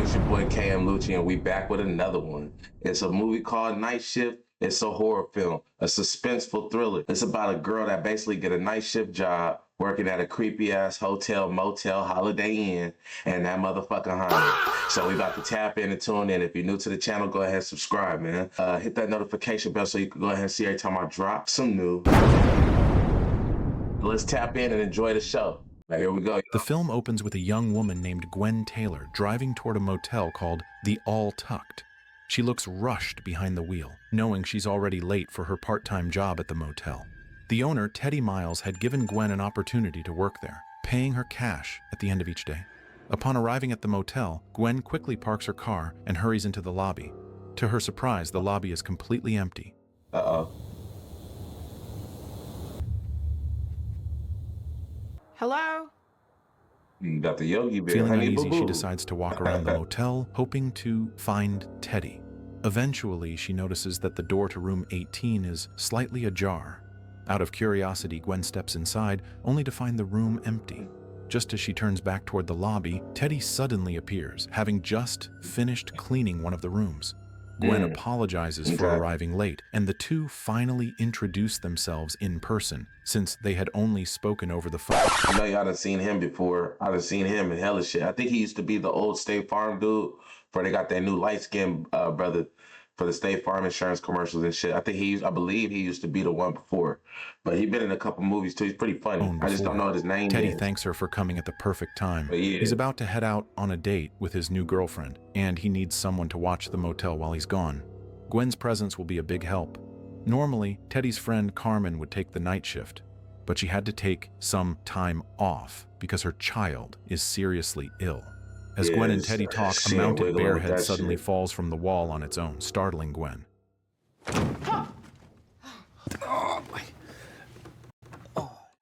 It's your boy KM Lucci, and we back with another one. It's a movie called Night Shift. It's a horror film, a suspenseful thriller. It's about a girl that basically get a night shift job working at a creepy ass hotel, motel, Holiday Inn, and that motherfucker haunted. So we about to tap in and tune in. If you're new to the channel, go ahead and subscribe, man. Hit that notification bell so you can go ahead and see every time I drop some new. Let's tap in and enjoy the show. Right, here we go. The film opens with a young woman named Gwen Taylor driving toward a motel called the All Tucked. She looks rushed behind the wheel, knowing she's already late for her part-time job at the motel. The owner, Teddy Miles, had given Gwen an opportunity to work there, paying her cash at the end of each day. Upon arriving at the motel, Gwen quickly parks her car and hurries into the lobby. To her surprise, the lobby is completely empty. Uh-oh. Hello? Got the Yogi Bear. Feeling Honey uneasy, Boo she Boo. decides to walk around the motel, hoping to find Teddy. Eventually, she notices that the door to room 18 is slightly ajar. Out of curiosity, Gwen steps inside, only to find the room empty. Just as she turns back toward the lobby, Teddy suddenly appears, having just finished cleaning one of the rooms. Gwen apologizes for arriving late, and the two finally introduce themselves in person, since they had only spoken over the phone. I know y'all done seen him before. I done seen him in hella shit. I think he used to be the old State Farm dude before they got that new light-skinned brother for the State Farm insurance commercials and shit. I believe he used to be the one before. But he been in a couple movies too. He's pretty funny. I just don't know what his name Teddy is. thanks her for coming at the perfect time. Yeah. He's about to head out on a date with his new girlfriend, and he needs someone to watch the motel while he's gone. Gwen's presence will be a big help. Normally, Teddy's friend Carmen would take the night shift, but she had to take some time off because her child is seriously ill. As Gwen and Teddy talk, a mounted bear head suddenly falls from the wall on its own, startling Gwen.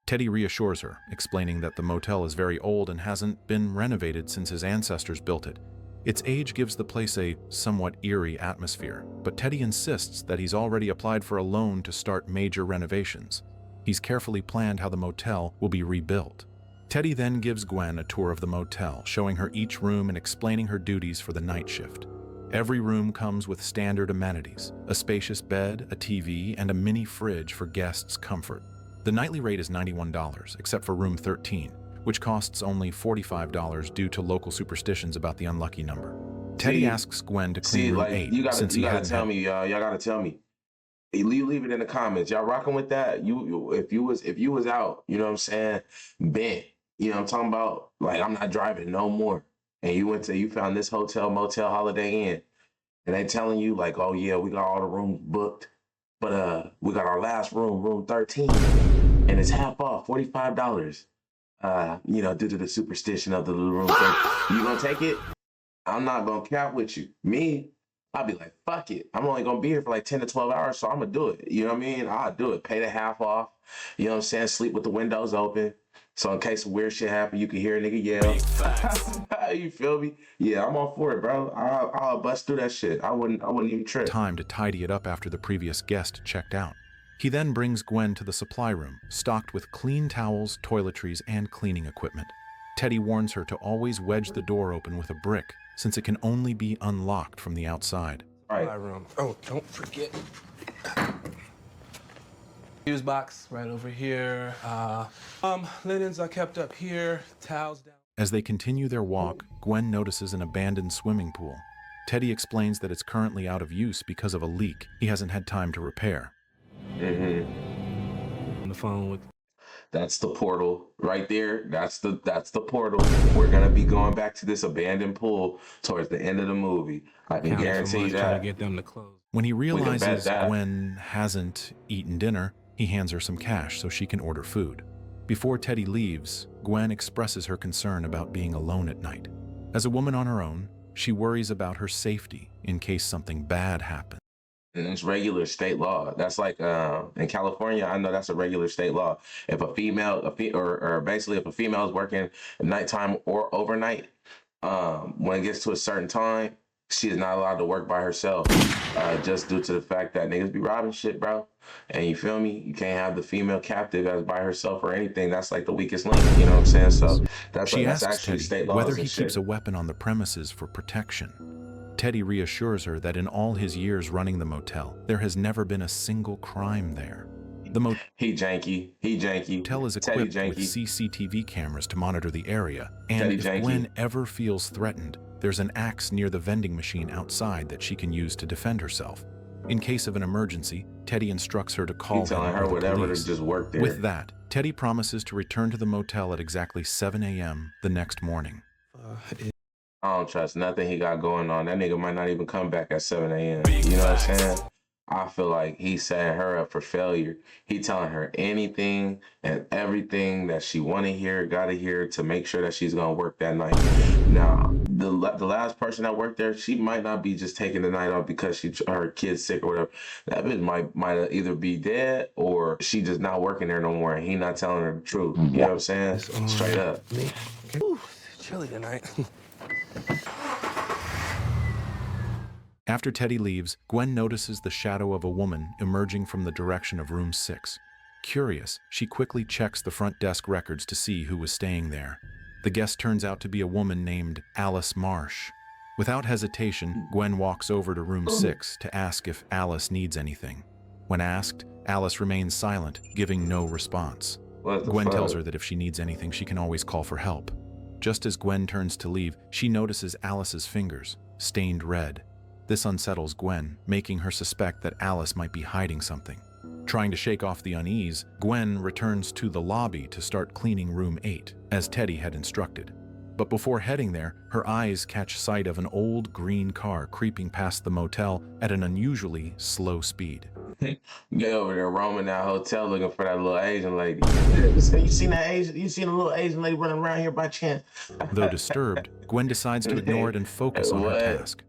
Teddy reassures her, explaining that the motel is very old and hasn't been renovated since his ancestors built it. Its age gives the place a somewhat eerie atmosphere, but Teddy insists that he's already applied for a loan to start major renovations. He's carefully planned how the motel will be rebuilt. Teddy then gives Gwen a tour of the motel, showing her each room and explaining her duties for the night shift. Every room comes with standard amenities, a spacious bed, a TV, and a mini fridge for guests' comfort. The nightly rate is $91, except for room 13, which costs only $45 due to local superstitions about the unlucky number. Teddy asks Gwen to clean room 8, since he hadn't tell me, y'all gotta tell me. Leave it in the comments. Y'all rocking with that? If you was out, you know what I'm saying, bent. You know what I'm talking about? Like, I'm not driving no more. And you found this hotel, motel, Holiday Inn. And they telling you like, oh yeah, we got all the rooms booked. But we got our last room, room 13. And it's half off, $45. Due to the superstition of the little room. You gonna take it? I'm not gonna cap with you. Me, I'll be like, fuck it. I'm only gonna be here for like 10 to 12 hours, so I'm gonna do it. You know what I mean? I'll do it. Pay the half off. You know what I'm saying? Sleep with the windows open. So in case of weird shit happen, you can hear a nigga yell. You feel me? Yeah, I'm all for it, bro. I'll bust through that shit. I wouldn't even trip. Time to tidy it up after the previous guest checked out. He then brings Gwen to the supply room, stocked with clean towels, toiletries, and cleaning equipment. Teddy warns her to always wedge the door open with a brick, since it can only be unlocked from the outside. Right. Room. Oh, don't forget. Fuse box right over here. Linens are kept up here. Towels down. As they continue their walk, Gwen notices an abandoned swimming pool. Teddy explains that it's currently out of use because of a leak he hasn't had time to repair. On the phone with. That's the portal right there. That's the portal. We're gonna be going back to this abandoned pool towards the end of the movie. I can guarantee that. Trying to get them to close. When he realizes Gwen hasn't eaten dinner, he hands her some cash so she can order food. Before Teddy leaves, Gwen expresses her concern about being alone at night. As a woman on her own, she worries about her safety in case something bad happens. And it's regular state law. That's like in California, I know that's a regular state law. If a female, basically if a female is working nighttime or overnight, when it gets to a certain time, she is not allowed to work by herself, just due to the fact that niggas be robbing shit, bro. And you feel me? You can't have the female captive as by herself or anything. That's like the weakest link. You know what I'm saying? So She that's asks actually Teddy state laws whether and he shit. keeps a weapon on the premises for protection. Teddy reassures her that in all his years running the motel, there has never been a single crime there. The He janky. He janky. motel is Teddy equipped with janky. CCTV cameras to monitor the area, and Teddy if janky. Gwen ever feels threatened, there's an axe near the vending machine outside that she can use to defend herself. In case of an emergency, Teddy instructs her to call He telling him her or the whatever to police. just work there. With that, Teddy promises to return to the motel at exactly 7 a.m. the next morning. I don't trust nothing he got going on. That nigga might not even come back at 7 a.m. You know what I'm saying? I feel like he's setting her up for failure. He telling her anything and everything that she want to hear, got to hear to make sure that she's going to work that night. Now, the last person that worked there, she might not be just taking the night off because her kid's sick or whatever. That bitch might either be dead or she just not working there no more and he not telling her the truth. You know what I'm saying? Straight up. Ooh, it's chilly tonight. After Teddy leaves, Gwen notices the shadow of a woman emerging from the direction of room 6. Curious, she quickly checks the front desk records to see who was staying there. The guest turns out to be a woman named Alice Marsh. Without hesitation, Gwen walks over to room 6 to ask if Alice needs anything. When asked, Alice remains silent, giving no response. Gwen tells her that if she needs anything, she can always call for help. Just as Gwen turns to leave, she notices Alice's fingers, stained red. This unsettles Gwen, making her suspect that Alice might be hiding something. Trying to shake off the unease, Gwen returns to the lobby to start cleaning room 8, as Teddy had instructed. But before heading there, her eyes catch sight of an old green car creeping past the motel at an unusually slow speed. Get over there roaming that hotel looking for that little Asian lady. You seen a little Asian lady running around here by chance? Though disturbed, Gwen decides to ignore it and focus on her What? task.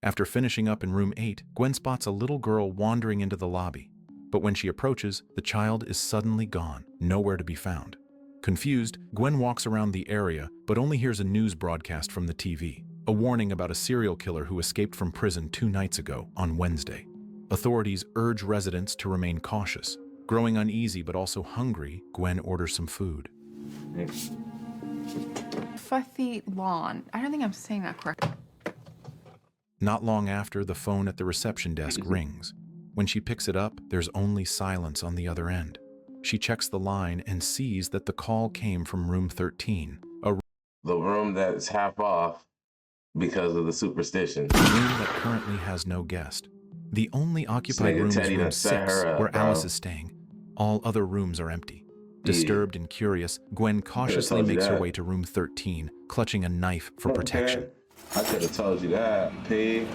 After finishing up in room 8, Gwen spots a little girl wandering into the lobby. But when she approaches, the child is suddenly gone, nowhere to be found. Confused, Gwen walks around the area, but only hears a news broadcast from the TV, a warning about a serial killer who escaped from prison 2 nights ago, on Wednesday. Authorities urge residents to remain cautious. Growing uneasy but also hungry, Gwen orders some food. Fussy lawn. I don't think I'm saying that correctly. Not long after, the phone at the reception desk rings. When she picks it up, there's only silence on the other end. She checks the line and sees that the call came from room 13, a The room that's half off because of the superstition. room that currently has no guest. The only occupied nigga room is Teddy room done set 6, her up, where bro. Alice is staying. All other rooms are empty. Disturbed and curious, Gwen cautiously told you makes her that. way to room 13, clutching a knife for protection. Okay. I could have told you that, pig.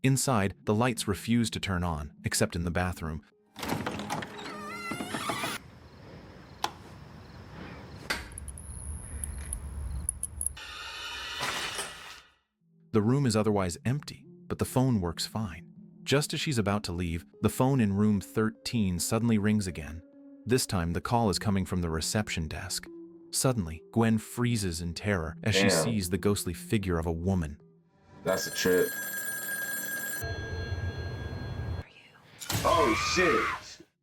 Inside, the lights refuse to turn on, except in the bathroom. The room is otherwise empty, but the phone works fine. Just as she's about to leave, the phone in room 13 suddenly rings again. This time, the call is coming from the reception desk. Suddenly, Gwen freezes in terror as she Damn. sees the ghostly figure of a woman. That's a trip. Oh shit.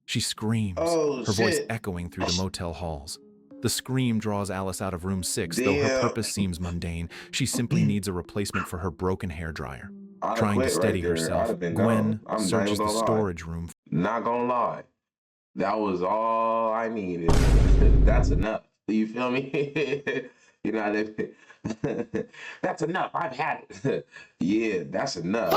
She screams, Oh, her voice shit. echoing through the motel halls. The scream draws Alice out of room 6, though her Damn. purpose seems mundane. She simply needs a replacement for her broken hairdryer. I'd've Trying to quit steady right there. herself, I'd've been Gwen gone. I'm not searches even the gonna lie. storage room. Not gonna lie. That was all I needed. That's enough. You feel me? You know, that's enough. I've had it. Yeah, that's enough.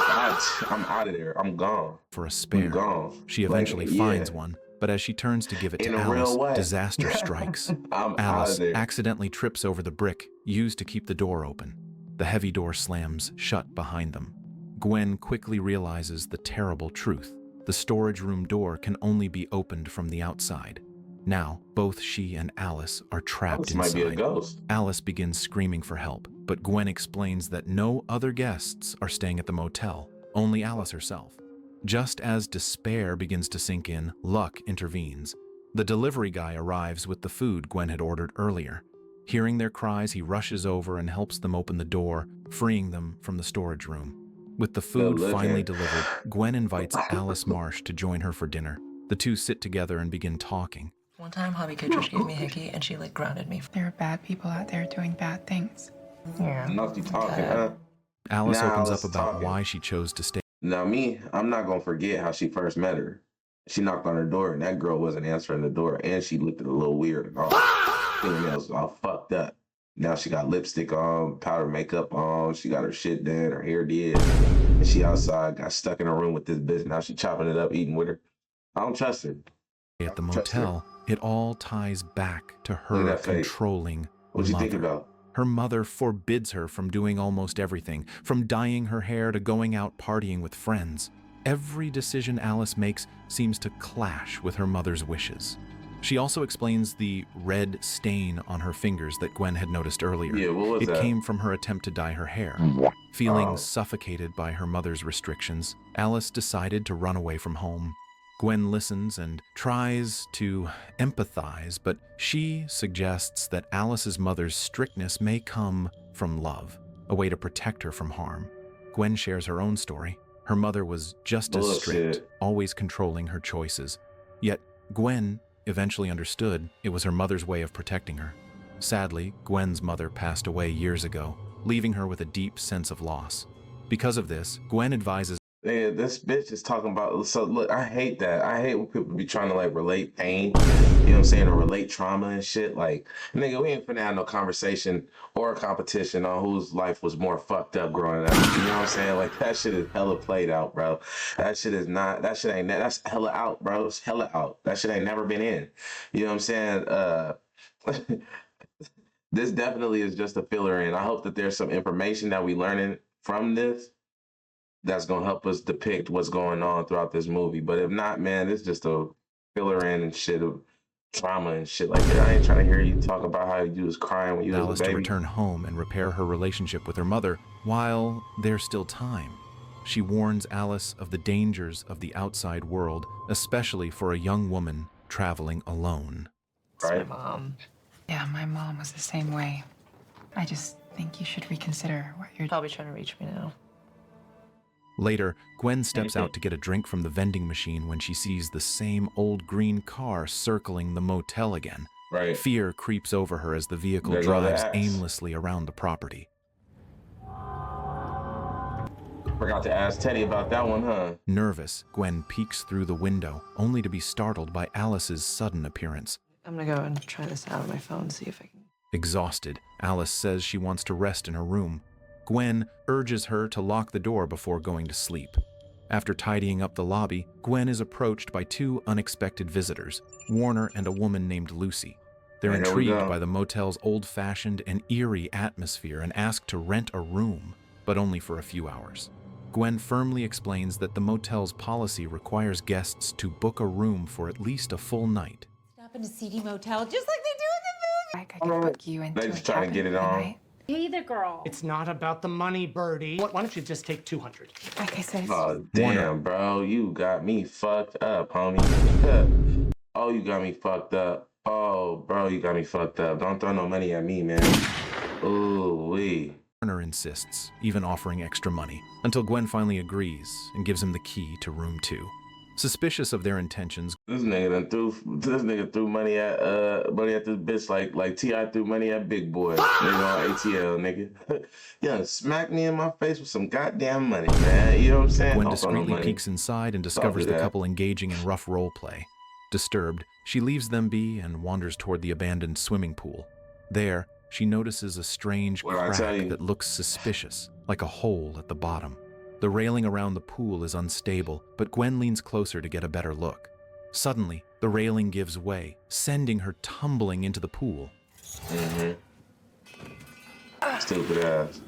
I'm out of there. I'm gone. For a I'm spare. gone. She eventually Like, finds yeah. one, but as she turns to give it In to a real Alice, way. disaster strikes. I'm out Alice of there. accidentally trips over the brick used to keep the door open. The heavy door slams shut behind them. Gwen quickly realizes the terrible truth. The storage room door can only be opened from the outside. Now, both she and Alice are trapped This might be a inside. ghost. Alice begins screaming for help, but Gwen explains that no other guests are staying at the motel, only Alice herself. Just as despair begins to sink in, luck intervenes. The delivery guy arrives with the food Gwen had ordered earlier. Hearing their cries, he rushes over and helps them open the door, freeing them from the storage room. With the food finally delivered, Gwen invites Alice Marsh to join her for dinner. The two sit together and begin talking. One time, Hobby Kittredge gave me a hickey, and she, grounded me. There are bad people out there doing bad things. Yeah. Enough you talking, huh? Alice Now opens Alice up about talking. why she chose to stay. Now me, I'm not gonna forget how she first met her. She knocked on her door and that girl wasn't answering the door, and she looked a little weird and all. Fingernails all fucked up. Now she got lipstick on, powder makeup on, she got her shit done, her hair did, and she outside, got stuck in a room with this bitch. Now she chopping it up, eating with her. I don't trust her. At the Trust her. motel, it all ties back to Look at her that face. controlling What you think mother. about? Her mother forbids her from doing almost everything, from dyeing her hair to going out partying with friends. Every decision Alice makes seems to clash with her mother's wishes. She also explains the red stain on her fingers that Gwen had noticed earlier. Yeah, what was It that? came from her attempt to dye her hair. Feeling Oh. suffocated by her mother's restrictions, Alice decided to run away from home. Gwen listens and tries to empathize, but she suggests that Alice's mother's strictness may come from love, a way to protect her from harm. Gwen shares her own story. Her mother was just as strict, Bullshit. always controlling her choices. Yet Gwen eventually understood it was her mother's way of protecting her. Sadly, Gwen's mother passed away years ago, leaving her with a deep sense of loss. Because of this, Gwen advises Yeah, this bitch is talking about. So look, I hate that. I hate when people be trying to like relate pain, you know what I'm saying, or relate trauma and shit. Like, nigga, we ain't finna have no conversation or a competition on whose life was more fucked up growing up. You know what I'm saying? Like, that shit is hella played out, bro. That shit is not. That shit ain't. That's hella out, bro. It's hella out. That shit ain't never been in. You know what I'm saying? This definitely is just a filler in. I hope that there's some information that we learning from this that's gonna help us depict what's going on throughout this movie. But if not, man, it's just a filler in and shit of trauma and shit like that. I ain't trying to hear you talk about how you was crying when you Alice was a to baby. return home and repair her relationship with her mother while there's still time. She warns Alice of the dangers of the outside world, especially for a young woman traveling alone. It's my Right? mom. Yeah, my mom was the same way. I just think you should reconsider what you're Probably trying to reach me now. Later, Gwen steps out to get a drink from the vending machine when she sees the same old green car circling the motel again. Right. Fear creeps over her as the vehicle There go the drives axe. aimlessly around the property. Forgot to ask Teddy about that one, huh? Nervous, Gwen peeks through the window, only to be startled by Alice's sudden appearance. I'm gonna go and try this out on my phone, see if I can. Exhausted, Alice says she wants to rest in her room. Gwen urges her to lock the door before going to sleep. After tidying up the lobby, Gwen is approached by two unexpected visitors, Warner and a woman named Lucy. They're Here we intrigued go. by the motel's old-fashioned and eerie atmosphere and ask to rent a room, but only for a few hours. Gwen firmly explains that the motel's policy requires guests to book a room for at least a full night. Up in a seedy motel, just like they do in like I could book you into They a just trying to cabin get it for the on. night. the movie. Hey, the girl. It's not about the money, Birdie. Why don't you just take 200? Like I said, it's Oh, damn, bro. You got me fucked up, homie. Oh, you got me fucked up. Oh, bro, you got me fucked up. Don't throw no money at me, man. Ooh, wee. Warner insists, even offering extra money, until Gwen finally agrees and gives him the key to room 2. Suspicious of their intentions, This nigga threw money at this bitch like T.I. threw money at Big Boy. Nigga on ATL, nigga. Yeah, smack me in my face with some goddamn money, man. You know what I'm saying? Gwen Don't throw no discreetly money. peeks inside and discovers do the that. couple engaging in rough role play. Disturbed, she leaves them be and wanders toward the abandoned swimming pool. There, she notices a strange What did I tell crack you? that looks suspicious, like a hole at the bottom. The railing around the pool is unstable, but Gwen leans closer to get a better look. Suddenly, the railing gives way, sending her tumbling into the pool. Stupid ass.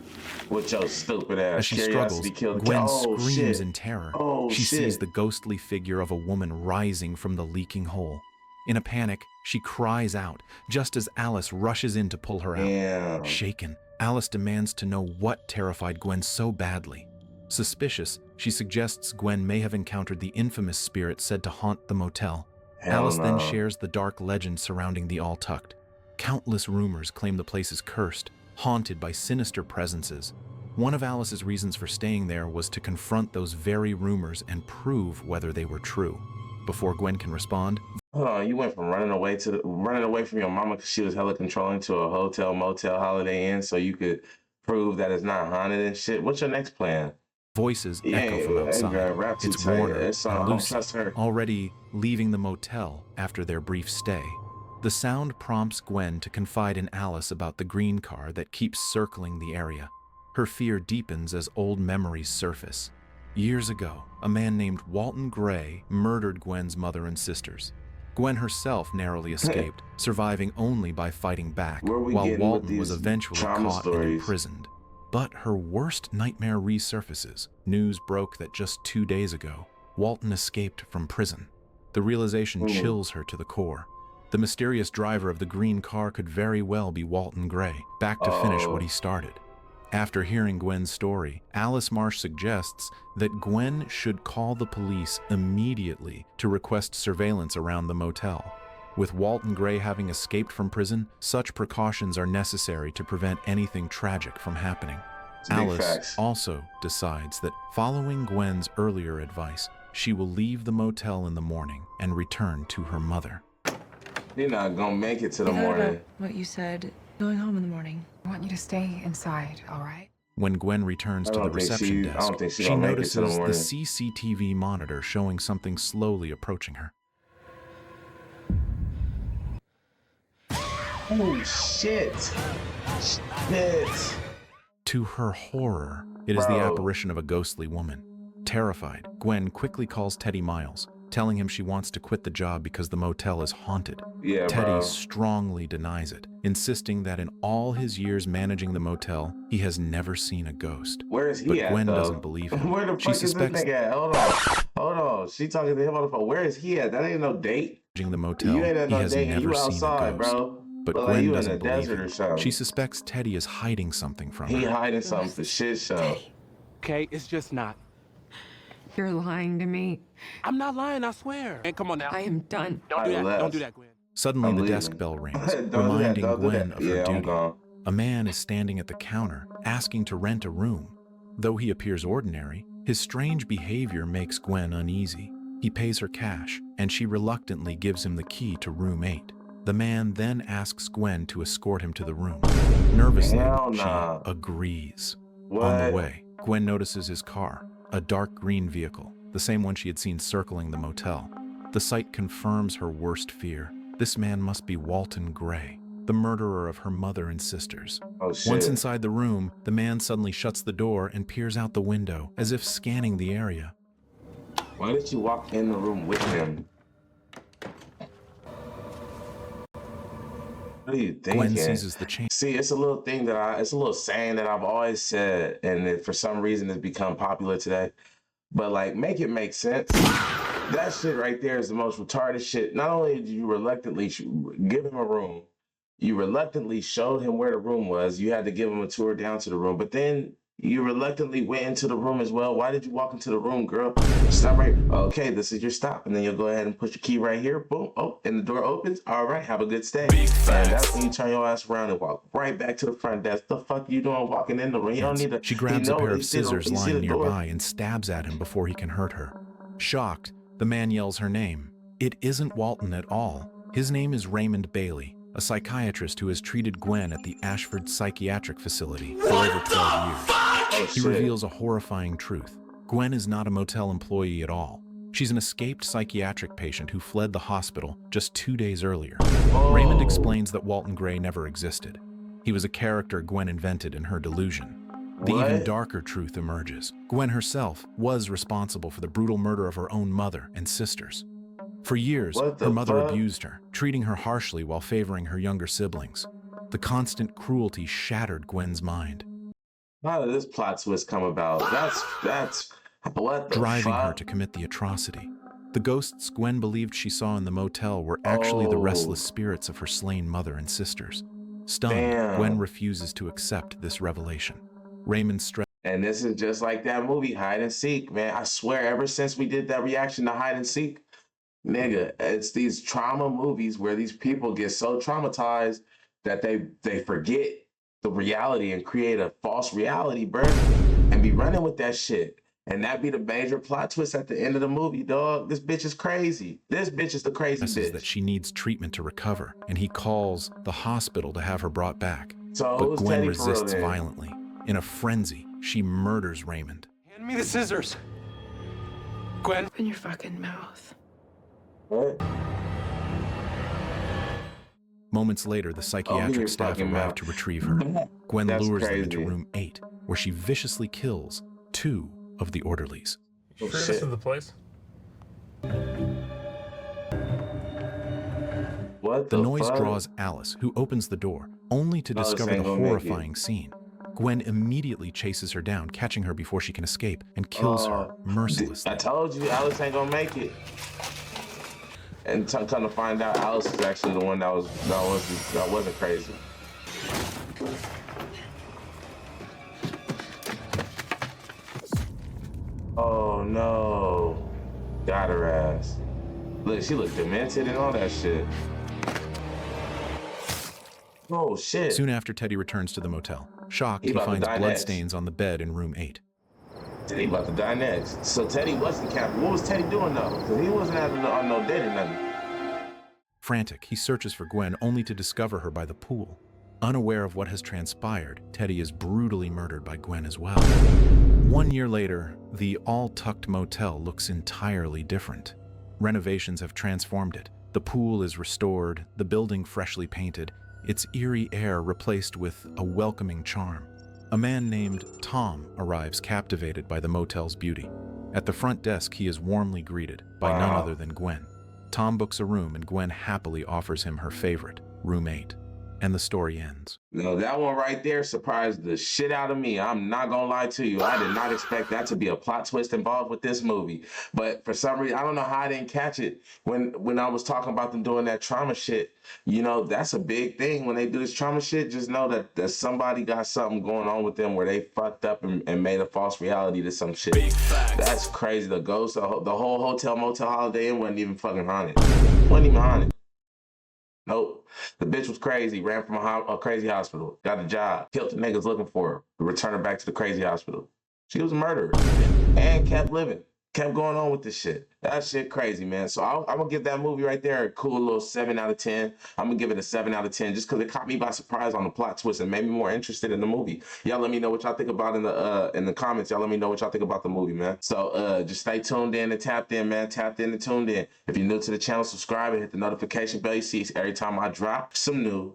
With your stupid ass. As she struggles, Curiosity killed the Gwen cat. Oh, screams shit. in terror. Oh, She shit. sees the ghostly figure of a woman rising from the leaking hole. In a panic, she cries out, just as Alice rushes in to pull her out. Damn. Shaken, Alice demands to know what terrified Gwen so badly. Suspicious, she suggests Gwen may have encountered the infamous spirit said to haunt the motel. Hell Alice then no. shares the dark legend surrounding the All-Tucked. Countless rumors claim the place is cursed, haunted by sinister presences. One of Alice's reasons for staying there was to confront those very rumors and prove whether they were true. Before Gwen can respond, Hold on, you went from running away from your mama because she was hella controlling to a hotel, motel, Holiday Inn so you could prove that it's not haunted and shit. What's your next plan? voices echo from outside. It's Warner and Lucy, already leaving the motel after their brief stay. The sound prompts Gwen to confide in Alice about the green car that keeps circling the area. Her fear deepens as old memories surface. Years ago, a man named Walton Gray murdered Gwen's mother and sisters. Gwen herself narrowly escaped, surviving only by fighting back, while Walton was eventually caught and imprisoned. But her worst nightmare resurfaces. News broke that just 2 days ago, Walton escaped from prison. The realization chills her to the core. The mysterious driver of the green car could very well be Walton Gray, back to finish what he started. After hearing Gwen's story, Alice Marsh suggests that Gwen should call the police immediately to request surveillance around the motel. With Walton Gray having escaped from prison, such precautions are necessary to prevent anything tragic from happening. Alice also decides that following Gwen's earlier advice, she will leave the motel in the morning and return to her mother. You're not gonna make it to the I thought morning. about what you said. Going home in the morning. I want you to stay inside, all right? When Gwen returns to the reception desk, she notices the CCTV monitor showing something slowly approaching her. Holy shit. Shit. To her horror, it is the apparition of a ghostly woman. Terrified, Gwen quickly calls Teddy Miles, telling him she wants to quit the job because the motel is haunted. Teddy strongly denies it, insisting that in all his years managing the motel, he has never seen a ghost. Where is he but at, Gwen though? doesn't believe him. Where the fuck is this nigga at? Hold on. She talking to him on the phone. Where is he at? That ain't no date. The motel, You ain't at he no has date. never You seen outside, a ghost. bro. But Like Gwen you in doesn't the believe desert or him. something. She suspects Teddy is hiding something from He her. hiding something for shit show. Okay, it's just not. You're lying to me. I'm not lying, I swear. And come on now. I am done. Don't do that. left. Don't do that, Gwen. Suddenly, I'm the leaving. desk bell rings, Don't do that, reminding don't do Gwen that. of her Yeah, I'm duty. gone. A man is standing at the counter, asking to rent a room. Though he appears ordinary, his strange behavior makes Gwen uneasy. He pays her cash, and she reluctantly gives him the key to room 8. The man then asks Gwen to escort him to the room. Nervously, Hell nah. she agrees. What? On the way, Gwen notices his car, a dark green vehicle, the same one she had seen circling the motel. The sight confirms her worst fear. This man must be Walton Gray, the murderer of her mother and sisters. Oh, shit. Once inside the room, the man suddenly shuts the door and peers out the window, as if scanning the area. Why did you walk in the room with him? What are you thinking? Gwen seizes the chain. See, it's a little thing it's a little saying that I've always said, and it, for some reason it's become popular today. But like, make it make sense. That shit right there is the most retarded shit. Not only did you reluctantly give him a room, you reluctantly showed him where the room was. You had to give him a tour down to the room, but then you reluctantly went into the room as well. Why did you walk into the room, girl? Stop right. Okay, this is your stop. And then you'll go ahead and push your key right here. Boom. Oh, and the door opens. All right, have a good stay. And that's when you turn your ass around and walk right back to the front desk. The fuck you doing walking in the room? You don't need to. She grabs a pair of scissors you see lying the door? nearby and stabs at him before he can hurt her. Shocked, the man yells her name. It isn't Walton at all. His name is Raymond Bailey, a psychiatrist who has treated Gwen at the Ashford Psychiatric Facility for over 12 years. He reveals a horrifying truth. Gwen is not a motel employee at all. She's an escaped psychiatric patient who fled the hospital just 2 days earlier. Raymond explains that Walton Gray never existed. He was a character Gwen invented in her delusion. The even darker truth emerges. Gwen herself was responsible for the brutal murder of her own mother and sisters. For years, her mother abused her, treating her harshly while favoring her younger siblings. The constant cruelty shattered Gwen's mind, How did this plot twist come about? That's what the driving fuck? her to commit the atrocity. The ghosts Gwen believed she saw in the motel were actually the restless spirits of her slain mother and sisters. Stunned, Gwen refuses to accept this revelation. Raymond stressed. And this is just like that movie, Hide and Seek, man. I swear, ever since we did that reaction to Hide and Seek, Nigga, it's these trauma movies where these people get so traumatized that they forget the reality and create a false reality, bro, and be running with that shit. And that be the major plot twist at the end of the movie, dog. This bitch is crazy. This bitch is the crazy Says bitch. that she needs treatment to recover, and he calls the hospital to have her brought back. So But who's Gwen Teddy for real resists then? violently. In a frenzy, she murders Raymond. Hand me the scissors. Gwen. Open your fucking mouth. What? Moments later, the psychiatric your staff fucking arrive mouth. to retrieve her. Gwen That's lures them into crazy. room 8, where she viciously kills 2 of the orderlies. Oh, Sure, shit. this is the place. What The the noise fuck? draws Alice, who opens the door, only to Alice discover ain't the gonna make it. horrifying scene. Gwen immediately chases her down, catching her before she can escape, and kills her mercilessly. I told you Alice ain't gonna make it. And come to find out, Alice is actually the one that wasn't crazy. Oh no, got her ass. Look, she looked demented and all that shit. Oh shit. Soon after Teddy returns to the motel, shocked, He he about to finds die bloodstains on the bed in room 8. Teddy about to die next. So Teddy wasn't captain. What was Teddy doing though? Because he wasn't having on no date or nothing. Frantic, he searches for Gwen only to discover her by the pool. Unaware of what has transpired, Teddy is brutally murdered by Gwen as well. 1 year later, the all-tucked motel looks entirely different. Renovations have transformed it. The pool is restored, the building freshly painted, its eerie air replaced with a welcoming charm. A man named Tom arrives, captivated by the motel's beauty. At the front desk, he is warmly greeted by none Wow. other than Gwen. Tom books a room, and Gwen happily offers him her favorite, room 8. And the story ends. No, that one right there surprised the shit out of me. I'm not gonna lie to you. I did not expect that to be a plot twist involved with this movie. But for some reason, I don't know how I didn't catch it when I was talking about them doing that trauma shit. You know, that's a big thing when they do this trauma shit. Just know that somebody got something going on with them where they fucked up and made a false reality to some shit. That's crazy. The ghost, the whole hotel motel Holiday Inn wasn't even fucking haunted. Wasn't even haunted. Nope. The bitch was crazy, ran from a crazy hospital, got a job, killed the niggas looking for her, returned her back to the crazy hospital. She was a murderer and kept living, kept going on with this shit. That shit crazy, man. So I'm going to give that movie right there a cool little 7 out of 10. I'm going to give it a 7 out of 10 just because it caught me by surprise on the plot twist and made me more interested in the movie. Y'all let me know what y'all think about in the comments. Y'all let me know what y'all think about the movie, man. So just stay tuned in and tapped in, man. Tapped in and tuned in. If you're new to the channel, subscribe and hit the notification bell. You see every time I drop some new